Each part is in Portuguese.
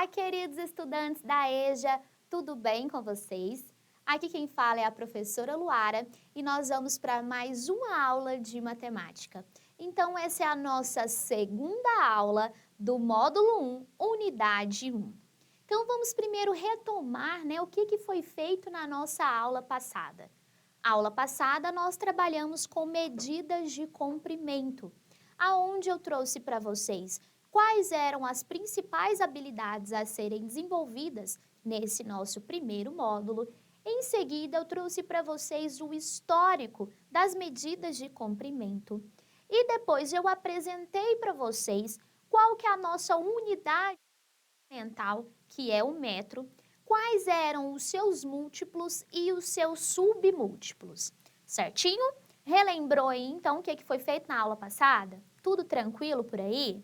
Olá, queridos estudantes da EJA, tudo bem com vocês? Aqui quem fala é a professora Luara e nós vamos para mais uma aula de matemática. Então, essa é a nossa segunda aula do módulo 1, unidade 1. Então, vamos primeiro retomar, o que foi feito na nossa aula passada. Aula passada, nós trabalhamos com medidas de comprimento, aonde eu trouxe para vocês quais eram as principais habilidades a serem desenvolvidas nesse nosso primeiro módulo. Em seguida, eu trouxe para vocês o histórico das medidas de comprimento. E depois eu apresentei para vocês qual que é a nossa unidade mental, que é o metro, quais eram os seus múltiplos e os seus submúltiplos. Certinho? Relembrou aí, então, o que foi feito na aula passada? Tudo tranquilo por aí?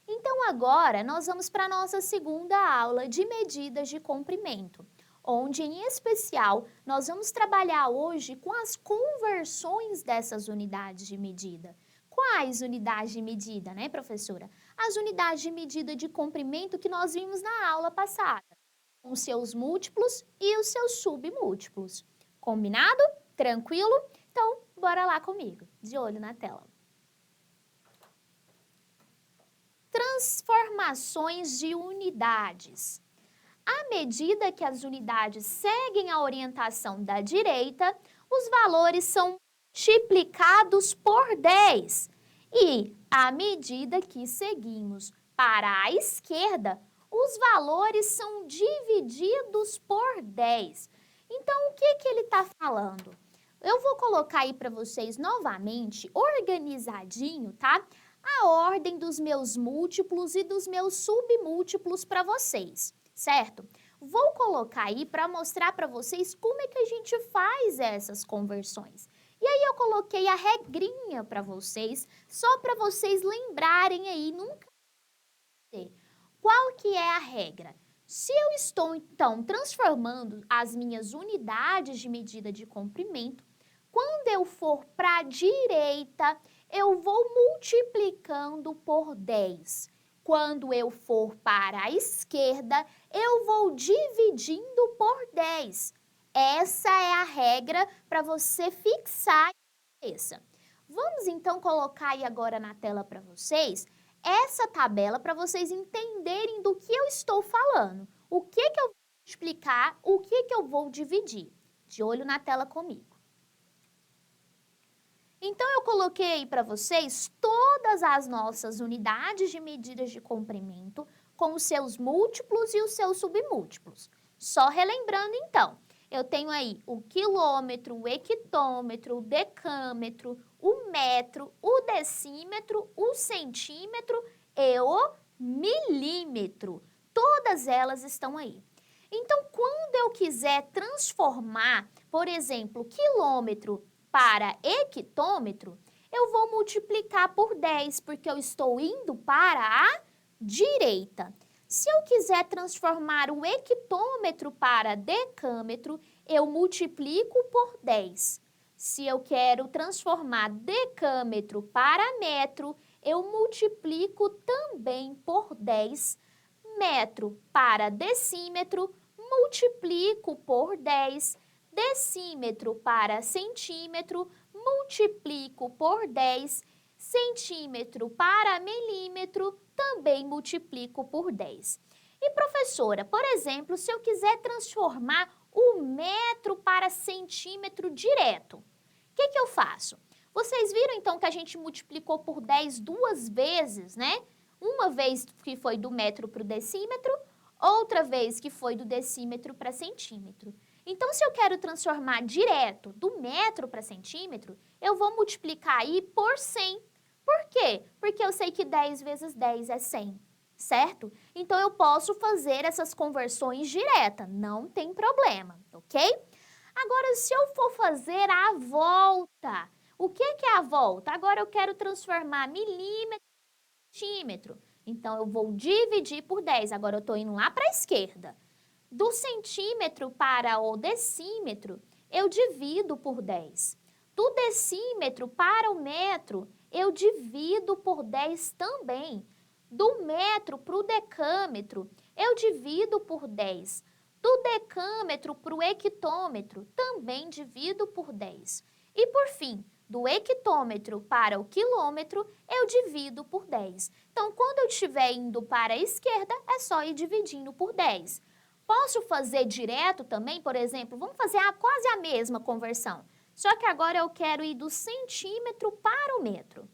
Então, agora, nós vamos para a nossa segunda aula de medidas de comprimento, onde, em especial, nós vamos trabalhar hoje com as conversões dessas unidades de medida. Quais unidades de medida, né, professora? As unidades de medida de comprimento que nós vimos na aula passada, com os seus múltiplos e os seus submúltiplos. Combinado? Tranquilo? Então, bora lá comigo, de olho na tela. Transformações de unidades. À medida que as unidades seguem a orientação da direita, os valores são multiplicados por 10. E, à medida que seguimos para a esquerda, os valores são divididos por 10. Então, o que ele está falando? Eu vou colocar aí para vocês novamente, organizadinho, tá? A ordem dos meus múltiplos e dos meus submúltiplos para vocês, certo? Vou colocar aí para mostrar para vocês como é que a gente faz essas conversões. E aí eu coloquei a regrinha para vocês, só para vocês lembrarem aí, nunca qual que é a regra? Se eu estou, então, transformando as minhas unidades de medida de comprimento, quando eu for para a direita, eu vou multiplicando por 10. Quando eu for para a esquerda, eu vou dividindo por 10. Essa é a regra para você fixar a cabeça. Vamos então colocar aí agora na tela para vocês essa tabela para vocês entenderem do que eu estou falando. O que eu vou explicar, o que eu vou dividir. De olho na tela comigo. Então, eu coloquei para vocês todas as nossas unidades de medidas de comprimento com os seus múltiplos e os seus submúltiplos. Só relembrando, então, eu tenho aí o quilômetro, o hectômetro, o decâmetro, o metro, o decímetro, o centímetro e o milímetro. Todas elas estão aí. Então, quando eu quiser transformar, por exemplo, quilômetro para hectômetro, eu vou multiplicar por 10, porque eu estou indo para a direita. Se eu quiser transformar o hectômetro para decâmetro, eu multiplico por 10. Se eu quero transformar decâmetro para metro, eu multiplico também por 10. Metro para decímetro, multiplico por 10. Decímetro para centímetro, multiplico por 10. Centímetro para milímetro, também multiplico por 10. E professora, por exemplo, se eu quiser transformar o metro para centímetro direto, o que eu faço? Vocês viram então que a gente multiplicou por 10 duas vezes, né? Uma vez que foi do metro para o decímetro, outra vez que foi do decímetro para centímetro. Então, se eu quero transformar direto do metro para centímetro, eu vou multiplicar aí por 100. Por quê? Porque eu sei que 10 vezes 10 é 100, certo? Então, eu posso fazer essas conversões diretas, não tem problema, ok? Agora, se eu for fazer a volta, o que é a volta? Agora, eu quero transformar milímetro em centímetro. Então, eu vou dividir por 10. Agora, eu estou indo lá para a esquerda. Do centímetro para o decímetro, eu divido por 10. Do decímetro para o metro, eu divido por 10 também. Do metro para o decâmetro, eu divido por 10. Do decâmetro para o hectômetro, também divido por 10. E por fim, do hectômetro para o quilômetro, eu divido por 10. Então, quando eu estiver indo para a esquerda, é só ir dividindo por 10. Posso fazer direto também, por exemplo, vamos fazer quase a mesma conversão. Só que agora eu quero ir do centímetro para o metro.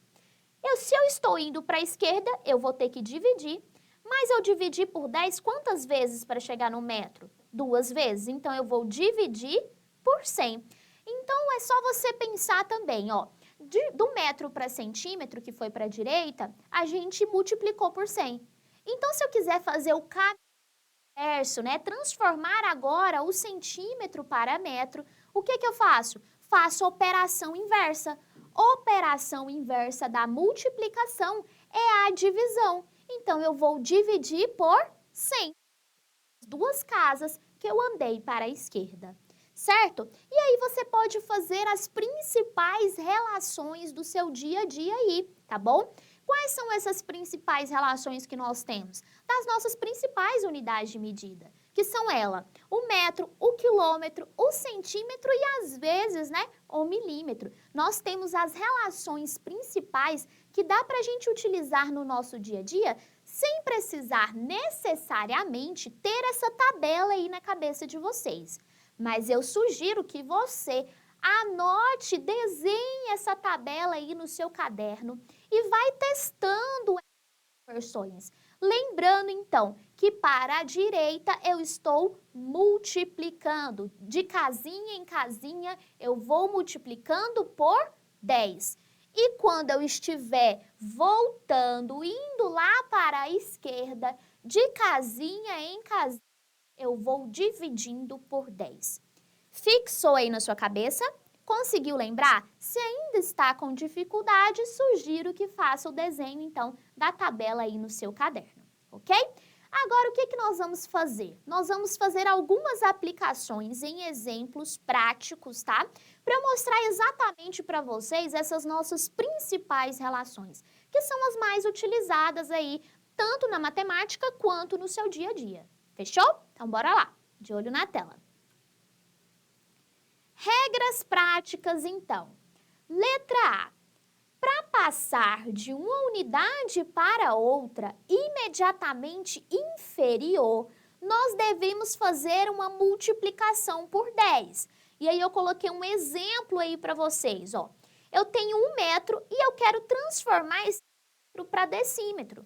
Se eu estou indo para a esquerda, eu vou ter que dividir. Mas eu dividi por 10 quantas vezes para chegar no metro? 2 vezes. Então, eu vou dividir por 100. Então, é só você pensar também, ó. Do metro para centímetro, que foi para a direita, a gente multiplicou por 100. Então, se eu quiser fazer o inverso, né? Transformar agora o centímetro para metro, o que eu faço? Faço operação inversa. Operação inversa da multiplicação é a divisão. Então, eu vou dividir por 100. Duas casas que eu andei para a esquerda, certo? E aí você pode fazer as principais relações do seu dia a dia aí, tá bom? Quais são essas principais relações que nós temos? Das nossas principais unidades de medida, que são o metro, o quilômetro, o centímetro e às vezes, né, o milímetro. Nós temos as relações principais que dá para a gente utilizar no nosso dia a dia sem precisar necessariamente ter essa tabela aí na cabeça de vocês. Mas eu sugiro que você anote, desenhe essa tabela aí no seu caderno e vai testando as versões. Lembrando, então, que para a direita eu estou multiplicando. De casinha em casinha, eu vou multiplicando por 10. E quando eu estiver voltando, indo lá para a esquerda, de casinha em casinha, eu vou dividindo por 10. Fixou aí na sua cabeça? Conseguiu lembrar? Se ainda está com dificuldade, sugiro que faça o desenho, então, da tabela aí no seu caderno, ok? Agora, o que nós vamos fazer? Nós vamos fazer algumas aplicações em exemplos práticos, tá? Para eu mostrar exatamente para vocês essas nossas principais relações, que são as mais utilizadas aí, tanto na matemática quanto no seu dia a dia. Fechou? Então, bora lá. De olho na tela. Regras práticas, então. Letra A. Para passar de uma unidade para outra imediatamente inferior, nós devemos fazer uma multiplicação por 10. E aí eu coloquei um exemplo aí para vocês, ó. Eu tenho 1 metro e eu quero transformar esse metro para decímetro.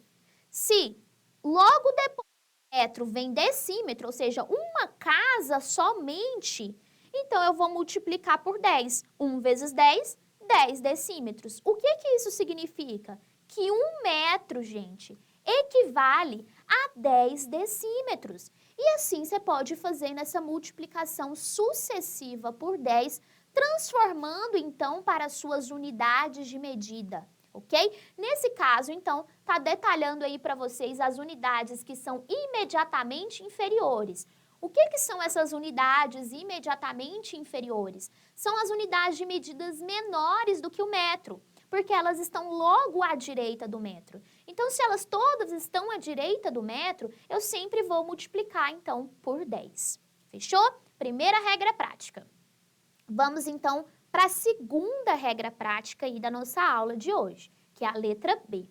Se logo depois do metro vem decímetro, ou seja, uma casa somente, então eu vou multiplicar por 10. 1 vezes 10, 10 decímetros. O que isso significa? Que 1 metro, gente, equivale a 10 decímetros. E assim você pode fazer nessa multiplicação sucessiva por 10, transformando então para suas unidades de medida, ok? Nesse caso, então, tá detalhando aí para vocês as unidades que são imediatamente inferiores. O que são essas unidades imediatamente inferiores? São as unidades de medidas menores do que o metro, porque elas estão logo à direita do metro. Então, se elas todas estão à direita do metro, eu sempre vou multiplicar, então, por 10. Fechou? Primeira regra prática. Vamos, então, para a segunda regra prática aí da nossa aula de hoje, que é a letra B.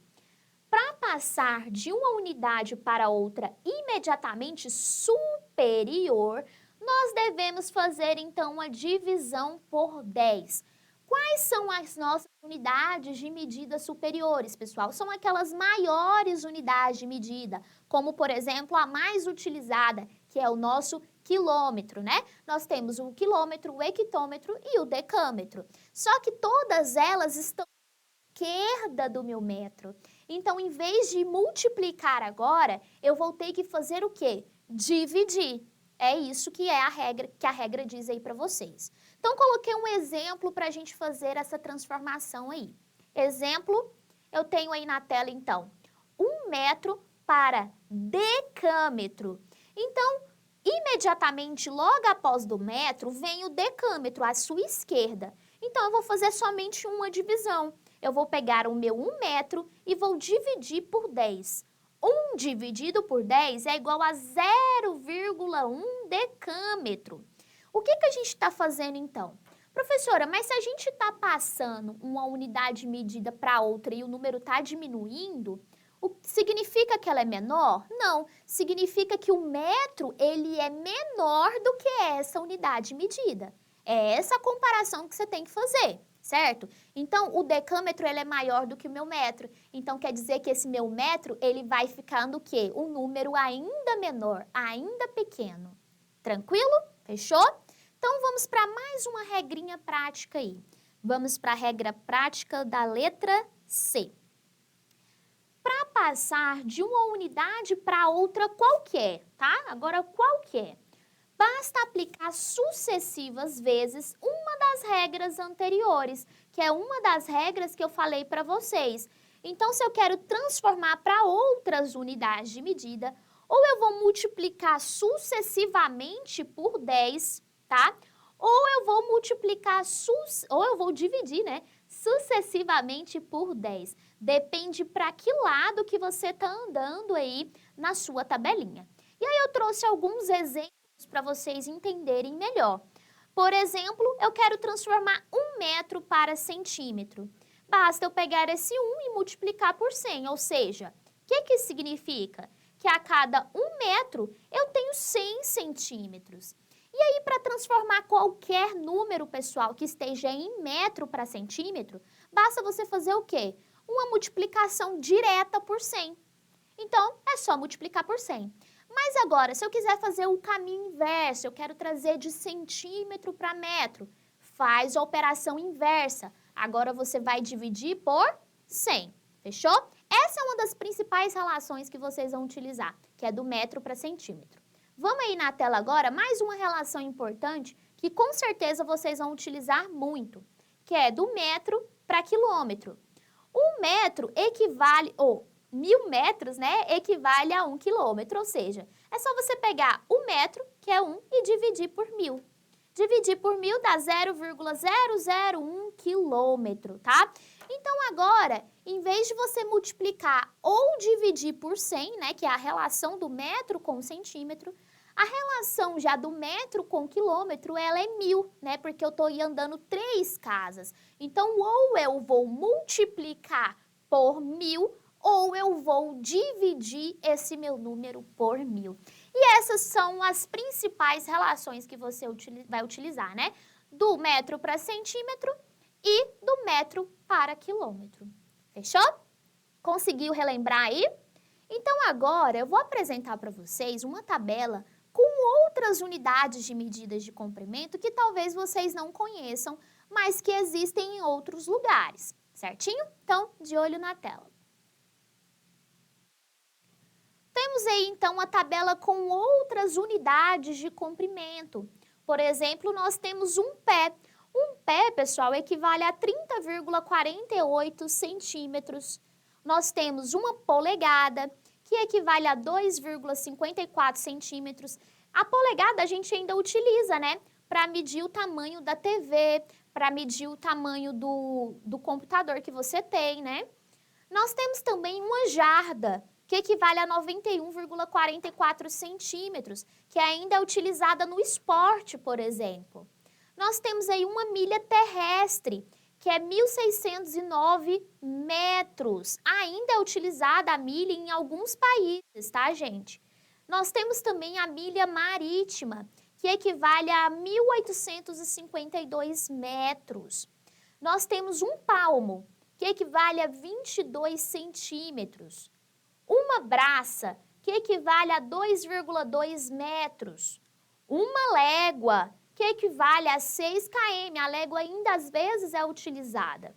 Para passar de uma unidade para outra imediatamente superior, nós devemos fazer, então, a divisão por 10. Quais são as nossas unidades de medida superiores, pessoal? São aquelas maiores unidades de medida, como, por exemplo, a mais utilizada, que é o nosso quilômetro, né? Nós temos o quilômetro, o hectômetro e o decâmetro. Só que todas elas estão à esquerda do meu metro. Então, em vez de multiplicar agora, eu vou ter que fazer o quê? Dividir. É isso que é a regra diz aí para vocês. Então, coloquei um exemplo para a gente fazer essa transformação aí. Exemplo, eu tenho aí na tela, então, 1 metro para decâmetro. Então, imediatamente, logo após do metro, vem o decâmetro, à sua esquerda. Então, eu vou fazer somente uma divisão. Eu vou pegar o meu 1 metro e vou dividir por 10. 1 dividido por 10 é igual a 0,1 decâmetro. O que a gente está fazendo então? Professora, mas se a gente está passando uma unidade medida para outra e o número está diminuindo, significa que ela é menor? Não, significa que o metro ele é menor do que essa unidade medida. É essa a comparação que você tem que fazer, certo? Então, o decâmetro ele é maior do que o meu metro. Então, quer dizer que esse meu metro ele vai ficando o quê? Um número ainda menor, ainda pequeno. Tranquilo? Fechou? Então, vamos para mais uma regrinha prática aí. Vamos para a regra prática da letra C. Para passar de uma unidade para outra qualquer, tá? Agora, qualquer. Basta aplicar sucessivas vezes uma das regras anteriores, que é uma das regras que eu falei para vocês. Então, se eu quero transformar para outras unidades de medida, ou eu vou multiplicar sucessivamente por 10, tá? Ou eu vou dividir, né, sucessivamente por 10. Depende para que lado que você está andando aí na sua tabelinha. E aí eu trouxe alguns exemplos para vocês entenderem melhor. Por exemplo, eu quero transformar 1 metro para centímetro. Basta eu pegar esse 1 e multiplicar por 100, ou seja, o que isso significa? Que a cada 1 metro eu tenho 100 centímetros. E aí, para transformar qualquer número, pessoal, que esteja em metro para centímetro, basta você fazer o quê? Uma multiplicação direta por 100. Então, é só multiplicar por 100. Mas agora, se eu quiser fazer o caminho inverso, eu quero trazer de centímetro para metro, faz a operação inversa. Agora você vai dividir por 100, fechou? Essa é uma das principais relações que vocês vão utilizar, que é do metro para centímetro. Vamos aí na tela agora, mais uma relação importante que com certeza vocês vão utilizar muito, que é do metro para quilômetro. 1 metro equivale, 1.000 metros, né, equivale a 1 quilômetro, ou seja, é só você pegar o metro, que é 1, e dividir por 1.000. Dividir por 1.000 dá 0,001 quilômetro, tá? Então, agora, em vez de você multiplicar ou dividir por 100, né, que é a relação do metro com o centímetro, a relação já do metro com quilômetro, ela é 1.000, né, porque eu estou andando 3 casas. Então, ou eu vou multiplicar por 1.000, ou eu vou dividir esse meu número por 1.000. E essas são as principais relações que você vai utilizar, né? Do metro para centímetro e do metro para quilômetro. Fechou? Conseguiu relembrar aí? Então, agora eu vou apresentar para vocês uma tabela com outras unidades de medidas de comprimento que talvez vocês não conheçam, mas que existem em outros lugares, certinho? Então, de olho na tela. Temos aí, então, a tabela com outras unidades de comprimento. Por exemplo, nós temos um pé. Um pé, pessoal, equivale a 30,48 centímetros. Nós temos uma polegada, que equivale a 2,54 centímetros. A polegada a gente ainda utiliza, né? Para medir o tamanho da TV, para medir o tamanho do computador que você tem, né? Nós temos também uma jarda, que equivale a 91,44 centímetros, que ainda é utilizada no esporte, por exemplo. Nós temos aí uma milha terrestre, que é 1.609 metros. Ainda é utilizada a milha em alguns países, tá, gente? Nós temos também a milha marítima, que equivale a 1.852 metros. Nós temos um palmo, que equivale a 22 centímetros. Uma braça, que equivale a 2,2 metros. Uma légua, que equivale a 6 km. A légua ainda às vezes é utilizada.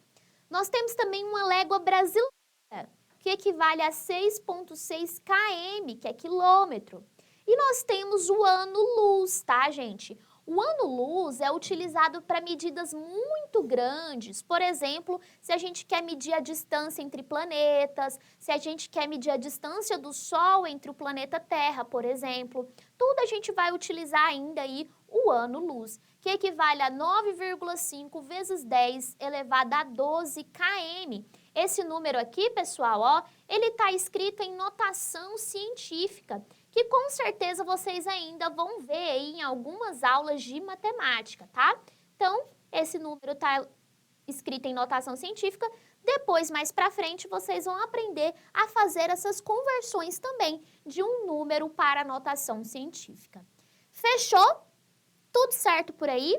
Nós temos também uma légua brasileira, que equivale a 6,6 km, que é quilômetro. E nós temos o ano-luz, tá, gente? O ano-luz é utilizado para medidas muito grandes. Por exemplo, se a gente quer medir a distância entre planetas, se a gente quer medir a distância do Sol entre o planeta Terra, por exemplo, tudo a gente vai utilizar ainda aí o ano-luz, que equivale a 9,5 vezes 10 elevado a 12 km. Esse número aqui, pessoal, ó, ele está escrito em notação científica, que com certeza vocês ainda vão ver aí em algumas aulas de matemática, tá? Então, esse número está escrito em notação científica. Depois, mais para frente, vocês vão aprender a fazer essas conversões também de um número para notação científica. Fechou? Tudo certo por aí?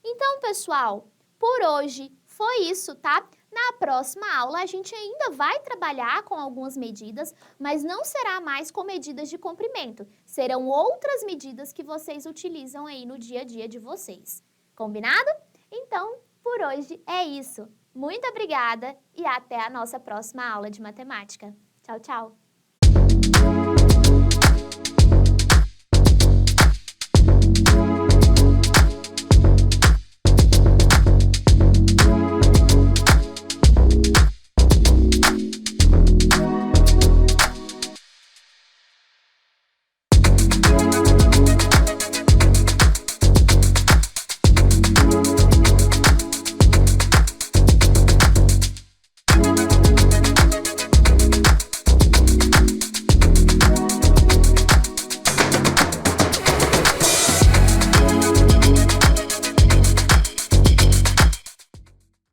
Então, pessoal, por hoje foi isso, tá? Na próxima aula, a gente ainda vai trabalhar com algumas medidas, mas não será mais com medidas de comprimento. Serão outras medidas que vocês utilizam aí no dia a dia de vocês. Combinado? Então, por hoje é isso. Muito obrigada e até a nossa próxima aula de matemática. Tchau, tchau!